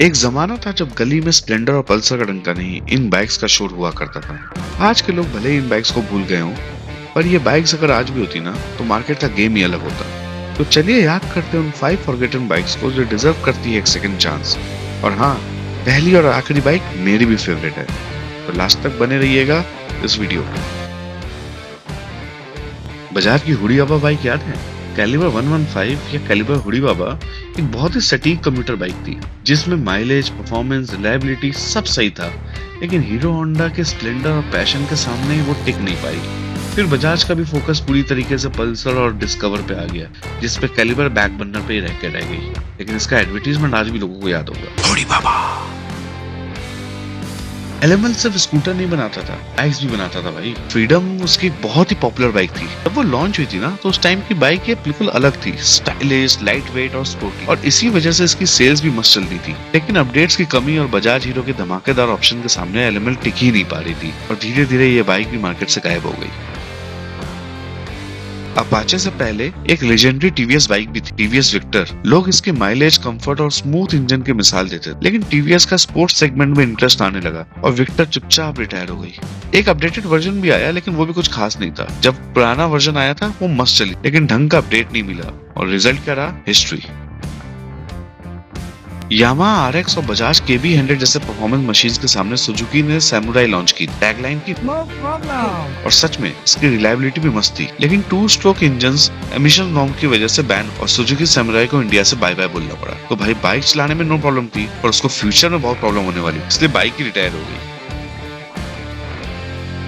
एक जमाना था जब गली में स्प्लेंडर और पल्सर का डंका नहीं, इन बाइक्स का शोर हुआ करता था। आज के लोग भले ही इन बाइक्स को भूल गए हों, पर ये बाइक्स अगर आज भी होती ना, तो मार्केट का गेम ही अलग होता। तो चलिए याद करते हैं उन 5 फॉरगेटन बाइक्स को जो डिजर्व करती है एक सेकंड चांस। और हाँ, पहली और आखिरी बाइक मेरी भी फेवरेट है, तो लास्ट तक बने रहिएगा इस वीडियो में। बजाज की हुडी बाबा बाइक याद है? कैलिबर 115 या कैलिबर हुडी बाबा एक बहुत ही सटीक कम्यूटर बाइक थी, जिसमें माइलेज, परफॉर्मेंस, रिलायबिलिटी सब सही था। लेकिन हीरो होंडा के स्प्लेंडर और पैशन के सामने वो टिक नहीं पाई। फिर बजाज का भी फोकस पूरी तरीके से पल्सर और डिस्कवर पे आ गया, जिसपे कैलिबर बैक बर्नर पे ही रह के रह गई। लेकिन इसका एडवर्टीजमेंट आज भी लोगों को याद होगा, हुडी बाबा। एलएमएल सिर्फ स्कूटर नहीं बनाता था, बाइक्स भी बनाता था भाई। फ्रीडम उसकी बहुत ही पॉपुलर बाइक थी। जब वो लॉन्च हुई थी ना, तो उस टाइम की बाइक ये बिल्कुल अलग थी, स्टाइलिश, लाइट वेट और स्पोर्टी, और इसी वजह से इसकी सेल्स भी मस्त चलती थी। लेकिन अपडेट्स की कमी और बजाज हीरो के धमाकेदार ऑप्शन के सामने एलएमएल टिक ही नहीं पा रही थी, और धीरे धीरे ये बाइक भी मार्केट से गायब हो गई। अपाचे से पहले एक लेजेंडरी टीवीएस बाइक भी थी, टीवीएस विक्टर। लोग इसके माइलेज, कंफर्ट और स्मूथ इंजन की मिसाल देते थे। लेकिन टीवीएस का स्पोर्ट्स सेगमेंट में इंटरेस्ट आने लगा और विक्टर चुपचाप रिटायर हो गई। एक अपडेटेड वर्जन भी आया, लेकिन वो भी कुछ खास नहीं था। जब पुराना वर्जन आया था वो मस्त चली, लेकिन ढंग का अपडेट नहीं मिला, और रिजल्ट क्या रहा? हिस्ट्री। यामाहा आरएक्स और बजाज केबी 100 जैसे परफॉर्मेंस मशीन्स के सामने सुजुकी ने सैमुराई लॉन्च की, टैगलाइन की नो प्रॉब्लम। और सच में इसकी रिलायबिलिटी भी मस्त थी। लेकिन 2 स्ट्रोक इंजन्स एमिशन नॉर्म की वजह से बैन, और सुजुकी सैमुराई को इंडिया से बाय बाय बोलना पड़ा। तो भाई बाइक चलाने में नो प्रॉब्लम थी, पर उसको फ्यूचर में बहुत प्रॉब्लम होने वाली, इसलिए बाइक ही रिटायर हो गई।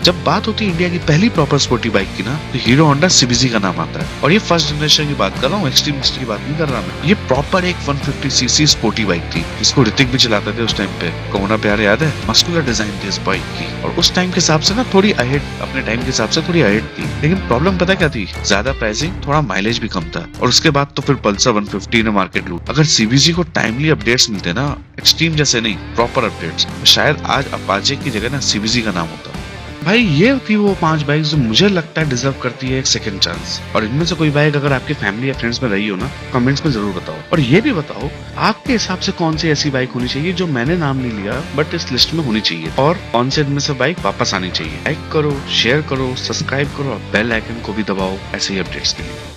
जब बात होती है इंडिया की पहली प्रॉपर स्पोर्टी बाइक की ना, तो हीरो होंडा सीबीजी का नाम आता है। और ये फर्स्ट जनरेशन की बात कर रहा हूँ, एक्सट्रीम की बात नहीं कर रहा मैं। ये प्रॉपर एक 150cc स्पोर्टी बाइक थी, जिसको ऋतिक भी चलाते थे उस टाइम पे। कौन प्यार याद है? मस्कुलर डिजाइन थी इस बाइक की, और उस टाइम के हिसाब से ना थोड़ी अहेड, अपने टाइम के हिसाब से थोड़ी अहेड थी। लेकिन प्रॉब्लम पता क्या थी? ज्यादा प्राइसिंग, थोड़ा माइलेज भी कम था। और उसके बाद तो फिर पल्सर 150 ने मार्केट लूट। अगर सीबीजी को टाइमली अपडेट्स मिलते ना, एक्सट्रीम जैसे नहीं, प्रॉपर अपडेट्स, तो शायद आज अपाचे की जगह ना सीबीजी का नाम होता। भाई ये थी वो 5 बाइक जो मुझे लगता है डिजर्व करती है एक सेकंड चांस। और इनमें से कोई बाइक अगर आपकी फैमिली या फ्रेंड्स में रही हो ना, कमेंट्स में जरूर बताओ। और ये भी बताओ आपके हिसाब से कौन सी ऐसी बाइक होनी चाहिए जो मैंने नाम नहीं लिया बट इस लिस्ट में होनी चाहिए, और कौन से इनमें से बाइक वापस आनी चाहिए। लाइक करो, शेयर करो, सब्सक्राइब करो और बेल आइकन को भी दबाओ ऐसे ही अपडेट्स के लिए।